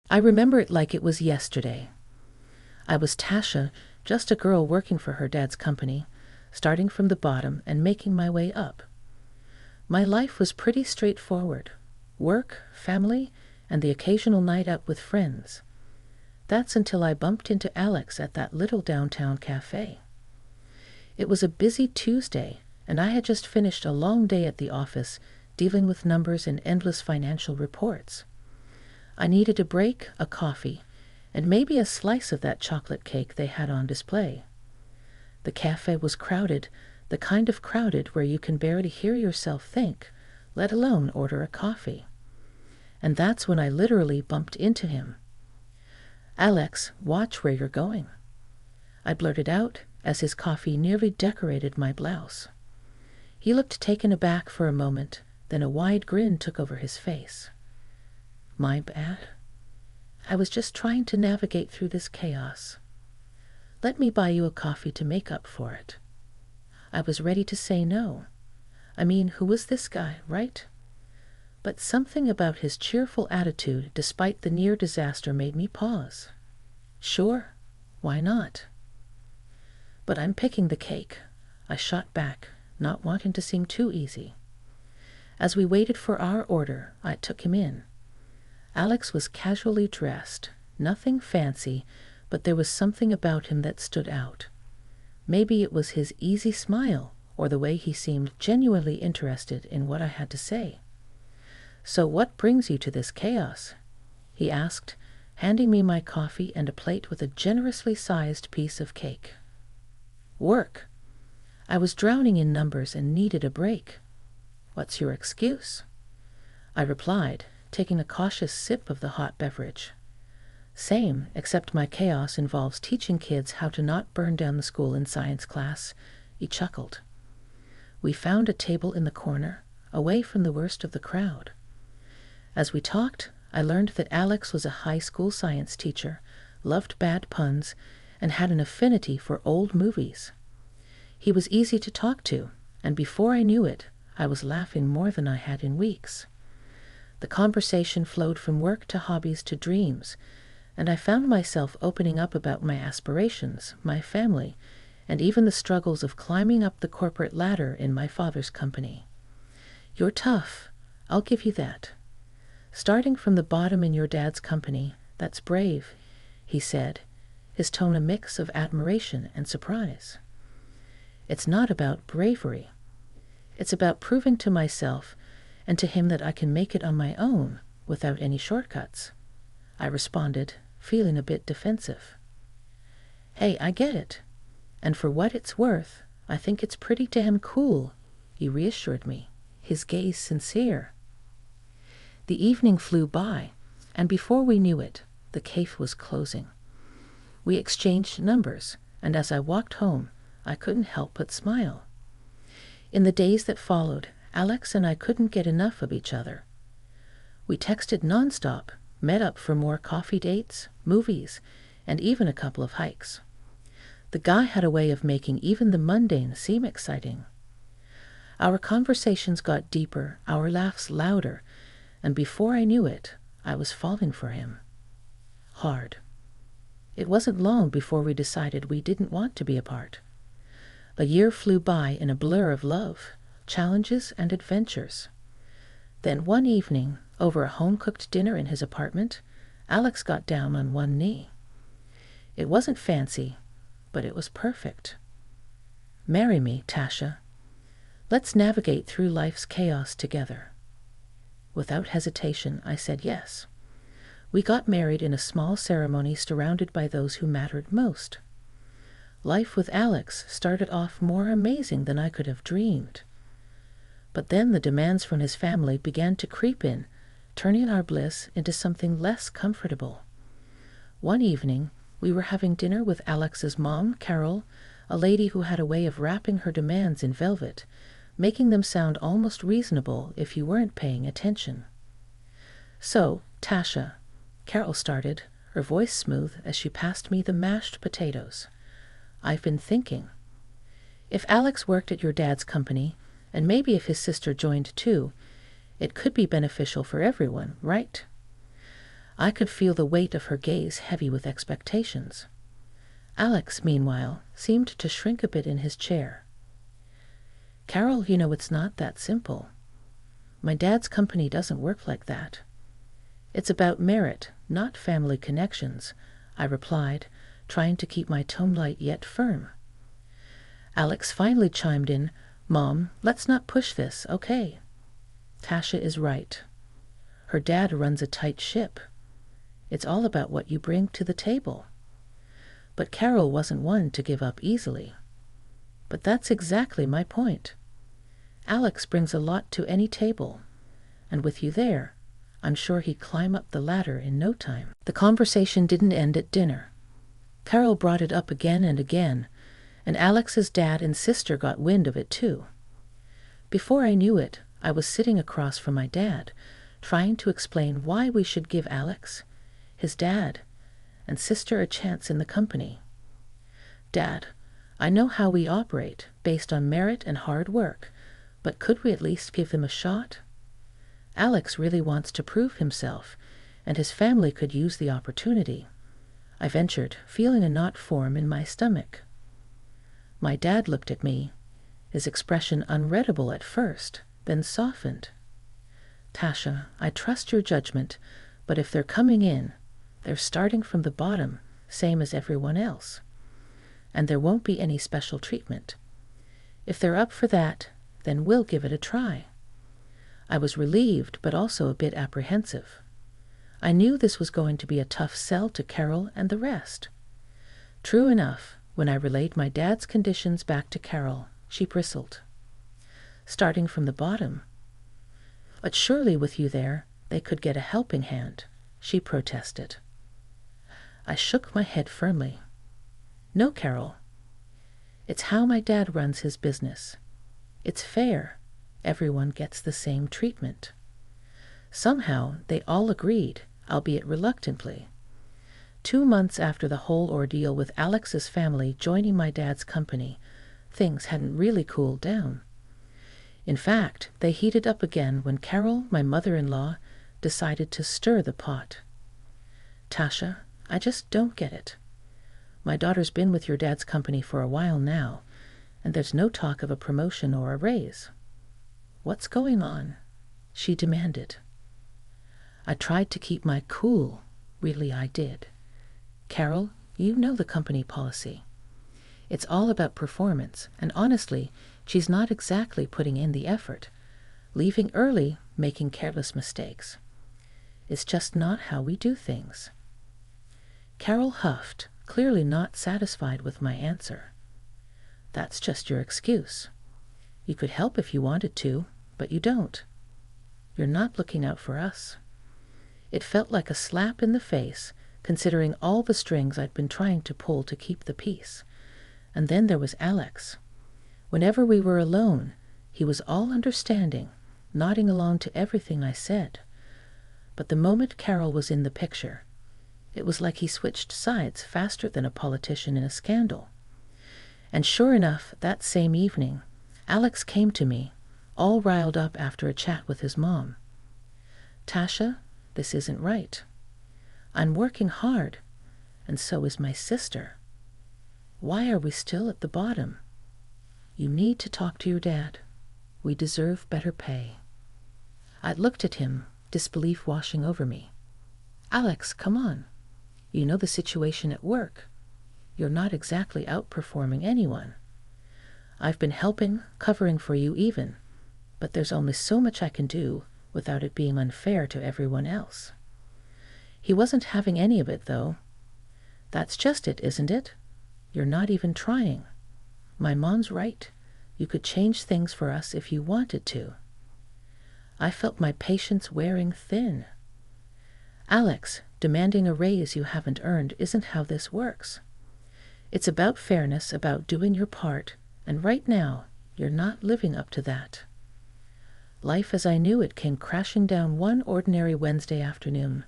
I remember it like it was yesterday. I was Tasha, just a girl working for her dad's company, starting from the bottom and making my way up. My life was pretty straightforward. Work, family, and the occasional night out with friends. That's until I bumped into Alex at that little downtown cafe. It was a busy Tuesday, and I had just finished a long day at the office dealing with numbers and endless financial reports. I needed a break, a coffee, and maybe a slice of that chocolate cake they had on display. The cafe was crowded, the kind of crowded where you can barely hear yourself think, let alone order a coffee. And that's when I literally bumped into him. "Alex, watch where you're going," I blurted out as his coffee nearly decorated my blouse. He looked taken aback for a moment, then a wide grin took over his face. "My bad. I was just trying to navigate through this chaos. Let me buy you a coffee to make up for it." I was ready to say no. I mean, who was this guy, right? But something about his cheerful attitude despite the near disaster made me pause. Sure, why not? "But I'm picking the cake," I shot back, not wanting to seem too easy. As we waited for our order, I took him in. Alex was casually dressed, nothing fancy, but there was something about him that stood out. Maybe it was his easy smile or the way he seemed genuinely interested in what I had to say. "So what brings you to this chaos?" he asked, handing me my coffee and a plate with a generously sized piece of cake. "Work. I was drowning in numbers and needed a break." "What's your excuse?" I replied, taking a cautious sip of the hot beverage. "Same, except my chaos involves teaching kids how to not burn down the school in science class." He chuckled. We found a table in the corner, away from the worst of the crowd. As we talked, I learned that Alex was a high school science teacher, loved bad puns, and had an affinity for old movies. He was easy to talk to, and before I knew it, I was laughing more than I had in weeks. The conversation flowed from work to hobbies to dreams, and I found myself opening up about my aspirations, my family, and even the struggles of climbing up the corporate ladder in my father's company. "You're tough, I'll give you that. Starting from the bottom in your dad's company, that's brave," he said, his tone a mix of admiration and surprise. "It's not about bravery. It's about proving to myself and to him that I can make it on my own without any shortcuts," I responded, feeling a bit defensive. "Hey, I get it. And for what it's worth, I think it's pretty damn cool," he reassured me, his gaze sincere. The evening flew by, and before we knew it, the cafe was closing. We exchanged numbers, and as I walked home, I couldn't help but smile. In the days that followed, Alex and I couldn't get enough of each other. We texted nonstop, met up for more coffee dates, movies, and even a couple of hikes. The guy had a way of making even the mundane seem exciting. Our conversations got deeper, our laughs louder, and before I knew it, I was falling for him. Hard. It wasn't long before we decided we didn't want to be apart. A year flew by in a blur of love, challenges, and adventures. Then one evening, over a home-cooked dinner in his apartment, Alex got down on one knee. It wasn't fancy, but it was perfect. "Marry me, Tasha. Let's navigate through life's chaos together." Without hesitation, I said yes. We got married in a small ceremony surrounded by those who mattered most. Life with Alex started off more amazing than I could have dreamed. But then the demands from his family began to creep in, turning our bliss into something less comfortable. One evening, we were having dinner with Alex's mom, Carol, a lady who had a way of wrapping her demands in velvet, making them sound almost reasonable if you weren't paying attention. "So, Tasha," Carol started, her voice smooth as she passed me the mashed potatoes, "I've been thinking. If Alex worked at your dad's company, and maybe if his sister joined too, it could be beneficial for everyone, right?" I could feel the weight of her gaze heavy with expectations. Alex, meanwhile, seemed to shrink a bit in his chair. Carol, it's not that simple. My dad's company doesn't work like that. It's about merit, not family connections, I replied, trying to keep my tone light yet firm. Alex finally chimed in, Mom, let's not push this, okay? Tasha is right. Her dad runs a tight ship. It's all about what you bring to the table. But Carol wasn't one to give up easily. But that's exactly my point. Alex brings a lot to any table, and with you there, I'm sure he'd climb up the ladder in no time. The conversation didn't end at dinner. Carol brought it up again and again, and Alex's dad and sister got wind of it too. Before I knew it, I was sitting across from my dad, trying to explain why we should give Alex, his dad, and sister a chance in the company. Dad, I know how we operate, based on merit and hard work, but could we at least give them a shot? Alex really wants to prove himself, and his family could use the opportunity. I ventured, feeling a knot form in my stomach. My dad looked at me, his expression unreadable at first, then softened. Tasha, I trust your judgment, but if they're coming in, they're starting from the bottom, same as everyone else. And there won't be any special treatment. If they're up for that, then we'll give it a try. I was relieved, but also a bit apprehensive. I knew this was going to be a tough sell to Carol and the rest. True enough, when I relayed my dad's conditions back to Carol, she bristled. Starting from the bottom. But surely with you there, they could get a helping hand, she protested. I shook my head firmly. No, Carol. It's how my dad runs his business. It's fair. Everyone gets the same treatment. Somehow they all agreed, albeit reluctantly. 2 months after the whole ordeal with Alex's family joining my dad's company, things hadn't really cooled down. In fact, they heated up again when Carol, my mother-in-law, decided to stir the pot. Tasha, I just don't get it. My daughter's been with your dad's company for a while now, and there's no talk of a promotion or a raise. What's going on? She demanded. I tried to keep my cool. Really, I did. Carol, you know the company policy. It's all about performance, and honestly, she's not exactly putting in the effort. Leaving early, making careless mistakes. It's just not how we do things. Carol huffed, clearly not satisfied with my answer. That's just your excuse. You could help if you wanted to, but you don't. You're not looking out for us. It felt like a slap in the face, considering all the strings I'd been trying to pull to keep the peace. And then there was Alex. Whenever we were alone, he was all understanding, nodding along to everything I said. But the moment Carol was in the picture, it was like he switched sides faster than a politician in a scandal. And sure enough, that same evening, Alex came to me, all riled up after a chat with his mom. Tasha, this isn't right. I'm working hard, and so is my sister. Why are we still at the bottom? You need to talk to your dad. We deserve better pay. I looked at him, disbelief washing over me. Alex, come on. You know the situation at work. You're not exactly outperforming anyone. I've been helping, covering for you even, but there's only so much I can do without it being unfair to everyone else. He wasn't having any of it, though. That's just it, isn't it? You're not even trying. My mom's right. You could change things for us if you wanted to. I felt my patience wearing thin. Alex, demanding a raise you haven't earned isn't how this works. It's about fairness, about doing your part, and right now, you're not living up to that. Life as I knew it came crashing down one ordinary Wednesday afternoon.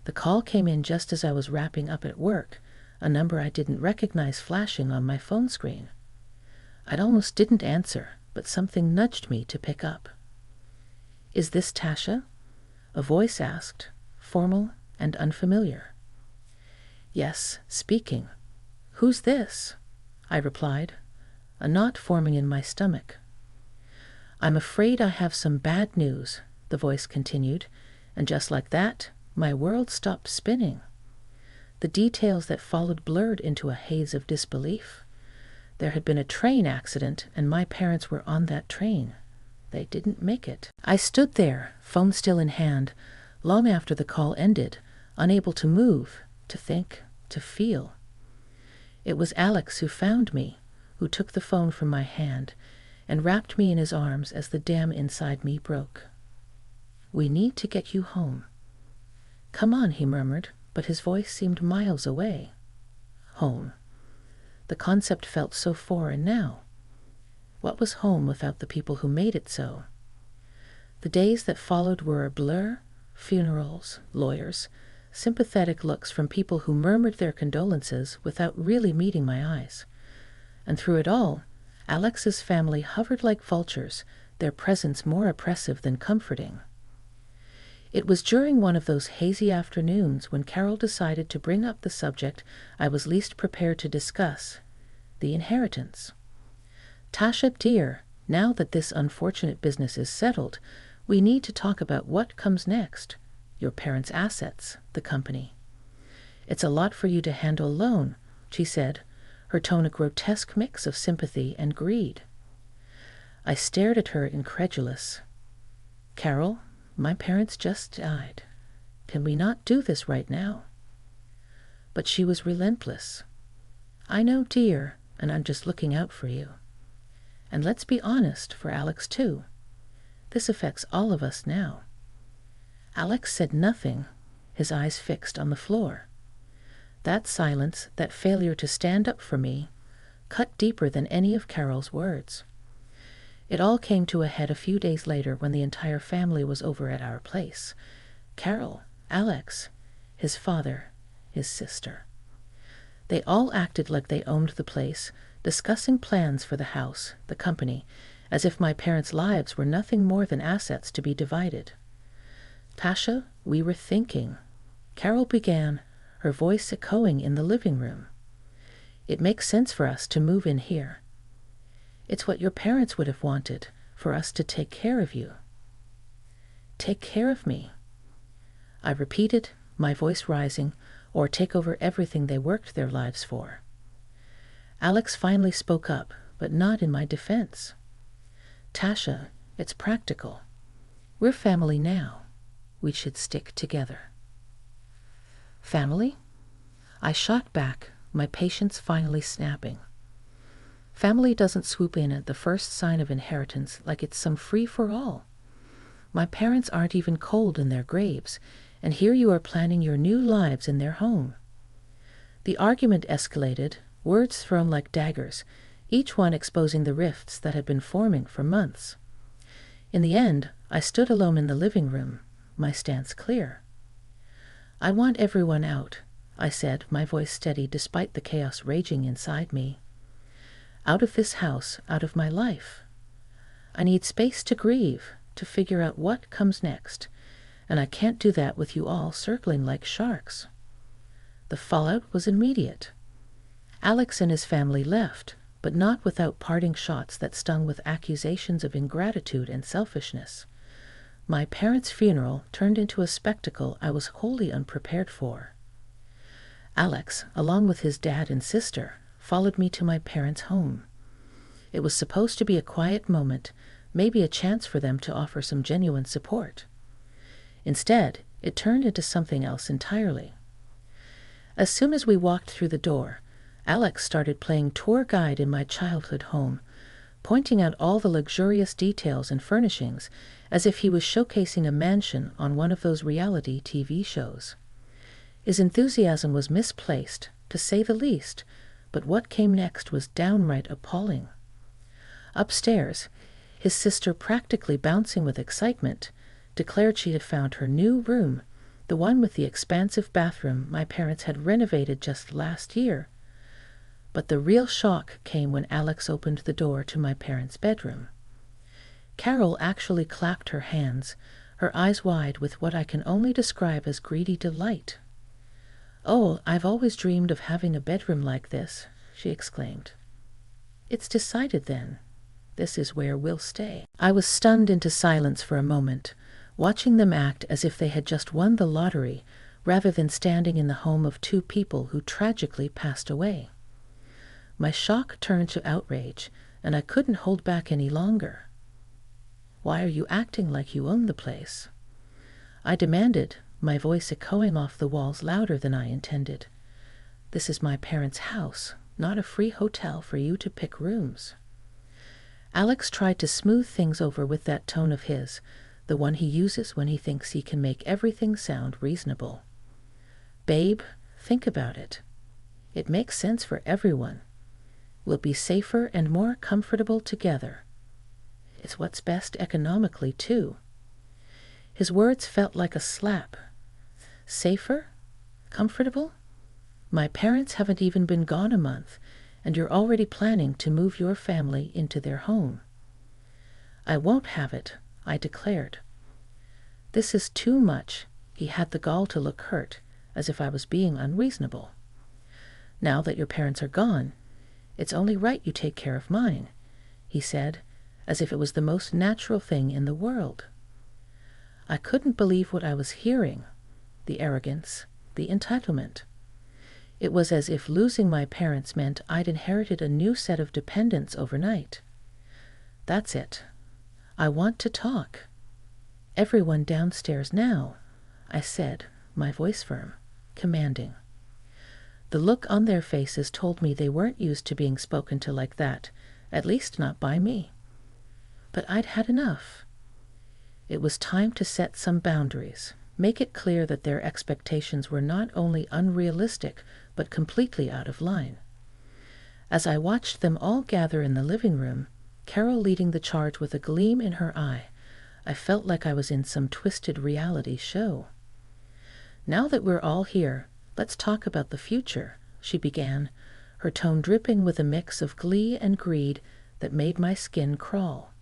The call came in just as I was wrapping up at work, a number I didn't recognize flashing on my phone screen. I'd almost didn't answer, but something nudged me to pick up. Is this Tasha? A voice asked, formal and unfamiliar. "Yes, speaking. Who's this?" I replied, a knot forming in my stomach. "I'm afraid I have some bad news," the voice continued, and just like that, my world stopped spinning. The details that followed blurred into a haze of disbelief. There had been a train accident, and my parents were on that train. They didn't make it. I stood there, phone still in hand, long after the call ended, unable to move, to think, to feel. It was Alex who found me, who took the phone from my hand and wrapped me in his arms as the dam inside me broke. "We need to get you home." "Come on," he murmured, but his voice seemed miles away. Home. The concept felt so foreign now. What was home without the people who made it so? The days that followed were a blur: funerals, lawyers, sympathetic looks from people who murmured their condolences without really meeting my eyes. And through it all, Alex's family hovered like vultures, their presence more oppressive than comforting. It was during one of those hazy afternoons when Carol decided to bring up the subject I was least prepared to discuss, the inheritance. "Tasha, dear, now that this unfortunate business is settled, we need to talk about what comes next. Your parents' assets, the company. It's a lot for you to handle alone," she said, her tone a grotesque mix of sympathy and greed. I stared at her incredulous. "Carol, my parents just died. Can we not do this right now?" But she was relentless. "I know, dear, and I'm just looking out for you. And let's be honest, for Alex too. This affects all of us now." Alex said nothing, his eyes fixed on the floor. That silence, that failure to stand up for me, cut deeper than any of Carol's words. It all came to a head a few days later when the entire family was over at our place. Carol, Alex, his father, his sister. They all acted like they owned the place, discussing plans for the house, the company, as if my parents' lives were nothing more than assets to be divided. "Tasha, we were thinking," Carol began, her voice echoing in the living room. "It makes sense for us to move in here. It's what your parents would have wanted, for us to take care of you." "Take care of me?" I repeated, my voice rising, or take over everything they worked their lives for. Alex finally spoke up, but not in my defense. "Tasha, it's practical. We're family now. We should stick together." "Family?" I shot back, my patience finally snapping. Family doesn't swoop in at the first sign of inheritance like it's some free-for-all. My parents aren't even cold in their graves, and here you are planning your new lives in their home. The argument escalated, words thrown like daggers, each one exposing the rifts that had been forming for months. In the end, I stood alone in the living room, my stance clear. "I want everyone out," I said, my voice steady despite the chaos raging inside me. "Out of this house, out of my life. I need space to grieve, to figure out what comes next, and I can't do that with you all circling like sharks." The fallout was immediate. Alex and his family left, but not without parting shots that stung with accusations of ingratitude and selfishness. My parents' funeral turned into a spectacle I was wholly unprepared for. Alex, along with his dad and sister, followed me to my parents' home. It was supposed to be a quiet moment, maybe a chance for them to offer some genuine support. Instead, it turned into something else entirely. As soon as we walked through the door, Alex started playing tour guide in my childhood home, pointing out all the luxurious details and furnishings as if he was showcasing a mansion on one of those reality TV shows. His enthusiasm was misplaced, to say the least, but what came next was downright appalling. Upstairs, his sister, practically bouncing with excitement, declared she had found her new room, the one with the expansive bathroom my parents had renovated just last year. But the real shock came when Alex opened the door to my parents' bedroom. Carol actually clapped her hands, her eyes wide with what I can only describe as greedy delight. "Oh, I've always dreamed of having a bedroom like this," she exclaimed. "It's decided, then. This is where we'll stay." I was stunned into silence for a moment, watching them act as if they had just won the lottery, rather than standing in the home of two people who tragically passed away. My shock turned to outrage, and I couldn't hold back any longer. "Why are you acting like you own the place?" I demanded, my voice echoing off the walls louder than I intended. "This is my parents' house, not a free hotel for you to pick rooms." Alex tried to smooth things over with that tone of his, the one he uses when he thinks he can make everything sound reasonable. "Babe, think about it. It makes sense for everyone. We'll be safer and more comfortable together. It's what's best economically, too." His words felt like a slap. Safer? Comfortable? My parents haven't even been gone a month, and you're already planning to move your family into their home. "I won't have it," I declared. "This is too much." He had the gall to look hurt, as if I was being unreasonable. "Now that your parents are gone, it's only right you take care of mine," he said, as if it was the most natural thing in the world. I couldn't believe what I was hearing. The arrogance, the entitlement. It was as if losing my parents meant I'd inherited a new set of dependents overnight. "That's it. I want to talk. Everyone downstairs now," I said, my voice firm, commanding. The look on their faces told me they weren't used to being spoken to like that, at least not by me. But I'd had enough. It was time to set some boundaries, make it clear that their expectations were not only unrealistic, but completely out of line. As I watched them all gather in the living room, Carol leading the charge with a gleam in her eye, I felt like I was in some twisted reality show. "Now that we're all here, let's talk about the future," she began, her tone dripping with a mix of glee and greed that made my skin crawl.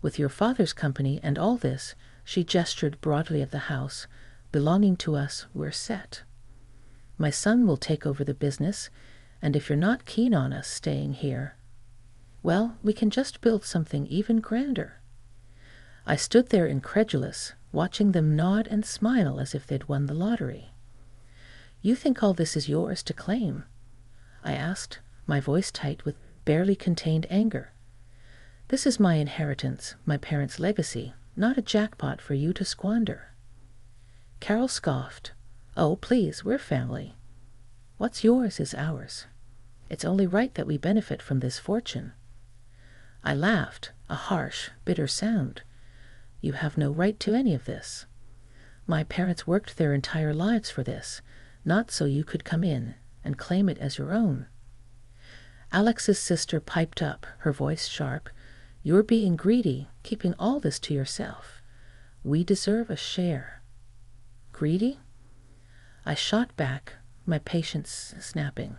"With your father's company and all this," she gestured broadly at the house, "belonging to us, we're set. My son will take over the business, and if you're not keen on us staying here, well, we can just build something even grander." I stood there incredulous, watching them nod and smile as if they'd won the lottery. "You think all this is yours to claim?" I asked, my voice tight with barely contained anger. "This is my inheritance, my parents' legacy, not a jackpot for you to squander." Carol scoffed. "Oh, please, we're family. What's yours is ours. It's only right that we benefit from this fortune." I laughed, a harsh, bitter sound. "You have no right to any of this. My parents worked their entire lives for this, not so you could come in and claim it as your own." Alex's sister piped up, her voice sharp. "You're being greedy, keeping all this to yourself. We deserve a share." "Greedy?" I shot back, my patience snapping.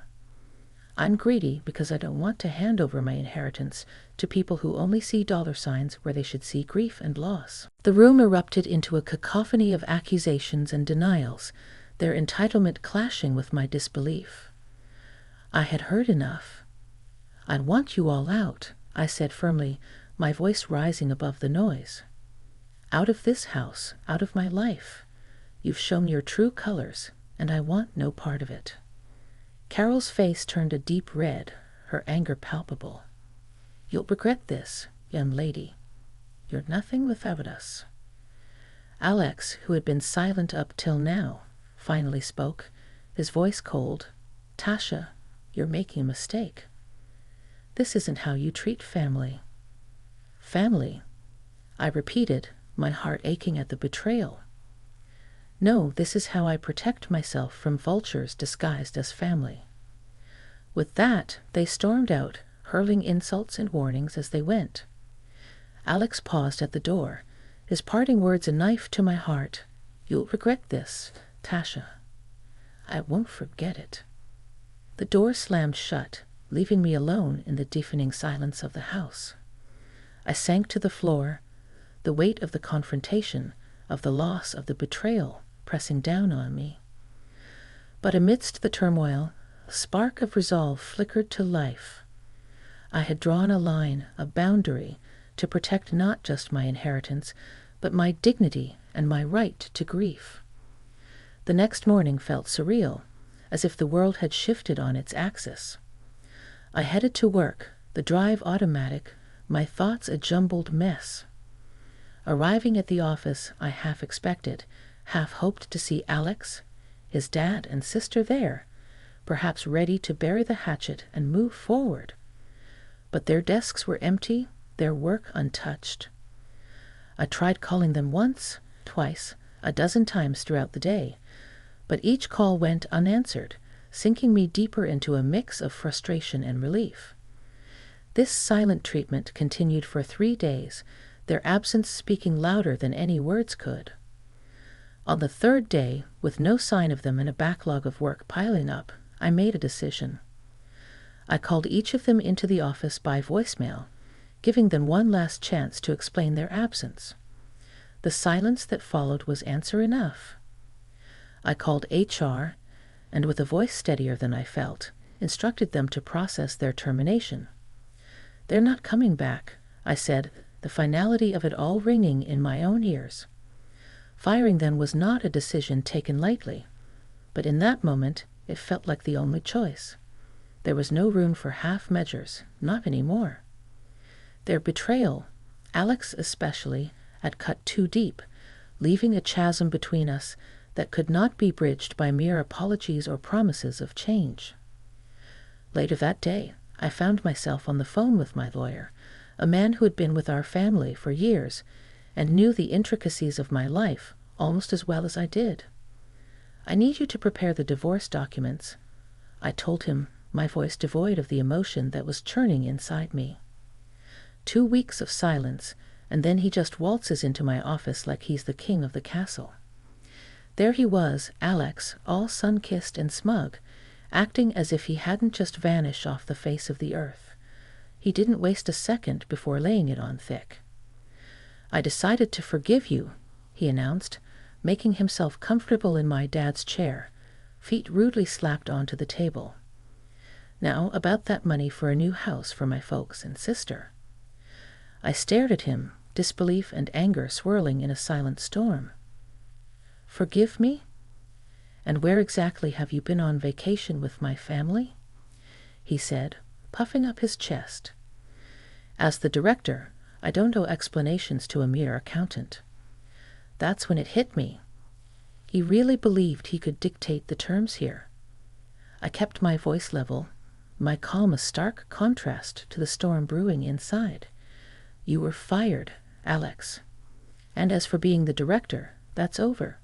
"I'm greedy because I don't want to hand over my inheritance to people who only see dollar signs where they should see grief and loss." The room erupted into a cacophony of accusations and denials, their entitlement clashing with my disbelief. I had heard enough. "I want you all out," I said firmly, my voice rising above the noise. "Out of this house, out of my life. You've shown your true colors, and I want no part of it." Carol's face turned a deep red, her anger palpable. "You'll regret this, young lady. You're nothing without us." Alex, who had been silent up till now, finally spoke, his voice cold. "Tasha, you're making a mistake. This isn't how you treat family." "Family?" I repeated, my heart aching at the betrayal. "No, this is how I protect myself from vultures disguised as family." With that, they stormed out, hurling insults and warnings as they went. Alex paused at the door, his parting words a knife to my heart. "You'll regret this, Tasha." "I won't forget it." The door slammed shut, leaving me alone in the deafening silence of the house. I sank to the floor, the weight of the confrontation, of the loss, of the betrayal pressing down on me. But amidst the turmoil, a spark of resolve flickered to life. I had drawn a line, a boundary, to protect not just my inheritance, but my dignity and my right to grief. The next morning felt surreal, as if the world had shifted on its axis. I headed to work, the drive automatic, my thoughts a jumbled mess. Arriving at the office, I half expected, half hoped to see Alex, his dad and sister there, perhaps ready to bury the hatchet and move forward. But their desks were empty, their work untouched. I tried calling them once, twice, a dozen times throughout the day, but each call went unanswered, sinking me deeper into a mix of frustration and relief. This silent treatment continued for 3 days, their absence speaking louder than any words could. On the 3rd day, with no sign of them and a backlog of work piling up, I made a decision. I called each of them into the office by voicemail, giving them one last chance to explain their absence. The silence that followed was answer enough. I called HR, and with a voice steadier than I felt, instructed them to process their termination. "They're not coming back," I said, the finality of it all ringing in my own ears. Firing them was not a decision taken lightly, but in that moment it felt like the only choice. There was no room for half measures, not anymore. Their betrayal, Alex especially, had cut too deep, leaving a chasm between us that could not be bridged by mere apologies or promises of change. Later that day, I found myself on the phone with my lawyer, a man who had been with our family for years and knew the intricacies of my life almost as well as I did. "I need you to prepare the divorce documents," I told him, my voice devoid of the emotion that was churning inside me. 2 weeks of silence, and then he just waltzes into my office like he's the king of the castle. There he was, Alex, all sun-kissed and smug, acting as if he hadn't just vanished off the face of the earth. He didn't waste a second before laying it on thick. "I decided to forgive you," he announced, making himself comfortable in my dad's chair, feet rudely slapped onto the table. "Now about that money for a new house for my folks and sister." I stared at him, disbelief and anger swirling in a silent storm. "Forgive me? And where exactly have you been on vacation with my family?" he said, puffing up his chest. As the director, I don't owe explanations to a mere accountant. That's when it hit me. He really believed he could dictate the terms here. I kept my voice level, my calm a stark contrast to the storm brewing inside. "You were fired, Alex. And as for being the director, that's over.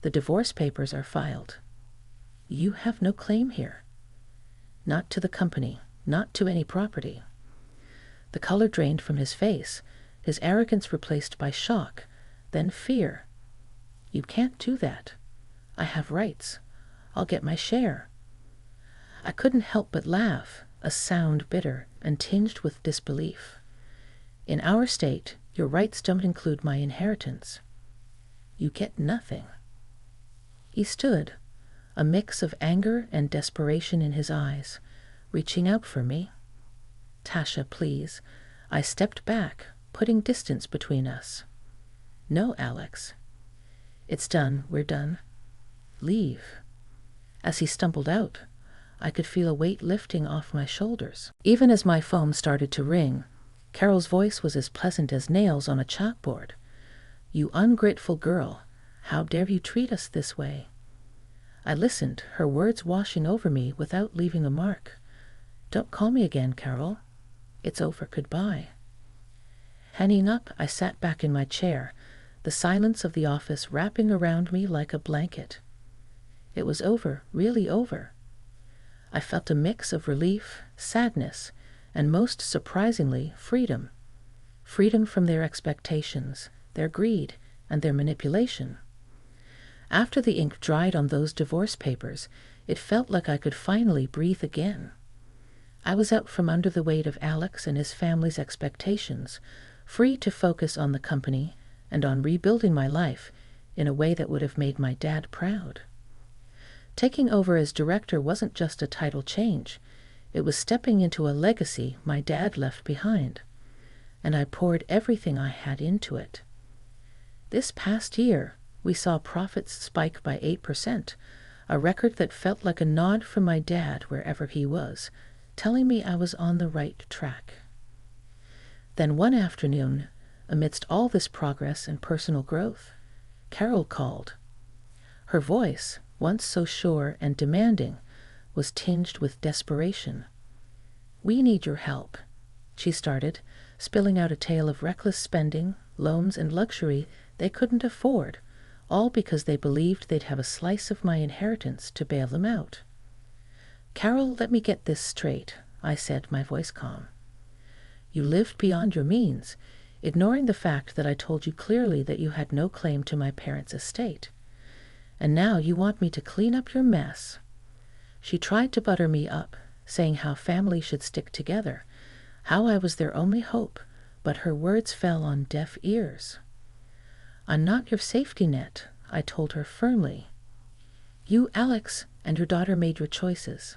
The divorce papers are filed. You have no claim here. Not to the company, not to any property." The color drained from his face, his arrogance replaced by shock, then fear. "You can't do that. I have rights. I'll get my share." I couldn't help but laugh, a sound bitter and tinged with disbelief. "In our state, your rights don't include my inheritance. You get nothing." He stood, a mix of anger and desperation in his eyes, reaching out for me. "Tasha, please." I stepped back, putting distance between us. "No, Alex. It's done. We're done. Leave." As he stumbled out, I could feel a weight lifting off my shoulders. Even as my phone started to ring, Carol's voice was as pleasant as nails on a chalkboard. "You ungrateful girl. How dare you treat us this way?" I listened, her words washing over me without leaving a mark. "Don't call me again, Carol. It's over. Goodbye." Hanging up, I sat back in my chair, the silence of the office wrapping around me like a blanket. It was over, really over. I felt a mix of relief, sadness, and most surprisingly, freedom. Freedom from their expectations, their greed, and their manipulation. After the ink dried on those divorce papers, it felt like I could finally breathe again. I was out from under the weight of Alex and his family's expectations, free to focus on the company and on rebuilding my life in a way that would have made my dad proud. Taking over as director wasn't just a title change. It was stepping into a legacy my dad left behind, and I poured everything I had into it. This past year, we saw profits spike by 8%, a record that felt like a nod from my dad wherever he was, telling me I was on the right track. Then one afternoon, amidst all this progress and personal growth, Carol called. Her voice, once so sure and demanding, was tinged with desperation. "We need your help," she started, spilling out a tale of reckless spending, loans, and luxury they couldn't afford, all because they believed they'd have a slice of my inheritance to bail them out. "Carol, let me get this straight," I said, my voice calm. "You lived beyond your means, ignoring the fact that I told you clearly that you had no claim to my parents' estate. And now you want me to clean up your mess." She tried to butter me up, saying how family should stick together, how I was their only hope, but her words fell on deaf ears. "I'm not your safety net," I told her firmly. "You, Alex, and your daughter made your choices.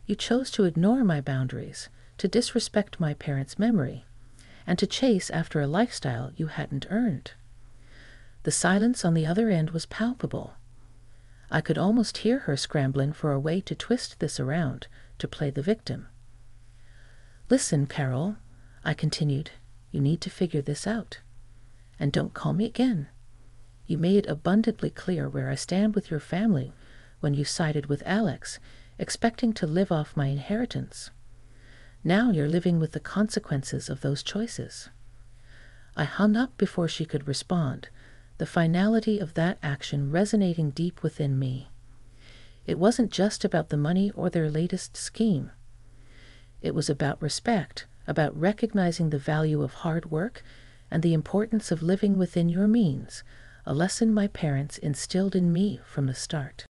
You chose to ignore my boundaries, to disrespect my parents' memory, and to chase after a lifestyle you hadn't earned." The silence on the other end was palpable. I could almost hear her scrambling for a way to twist this around, to play the victim. "Listen, Carol," I continued, "you need to figure this out. And don't call me again. You made abundantly clear where I stand with your family when you sided with Alex, expecting to live off my inheritance. Now you're living with the consequences of those choices." I hung up before she could respond, the finality of that action resonating deep within me. It wasn't just about the money or their latest scheme. It was about respect, about recognizing the value of hard work and the importance of living within your means, a lesson my parents instilled in me from the start.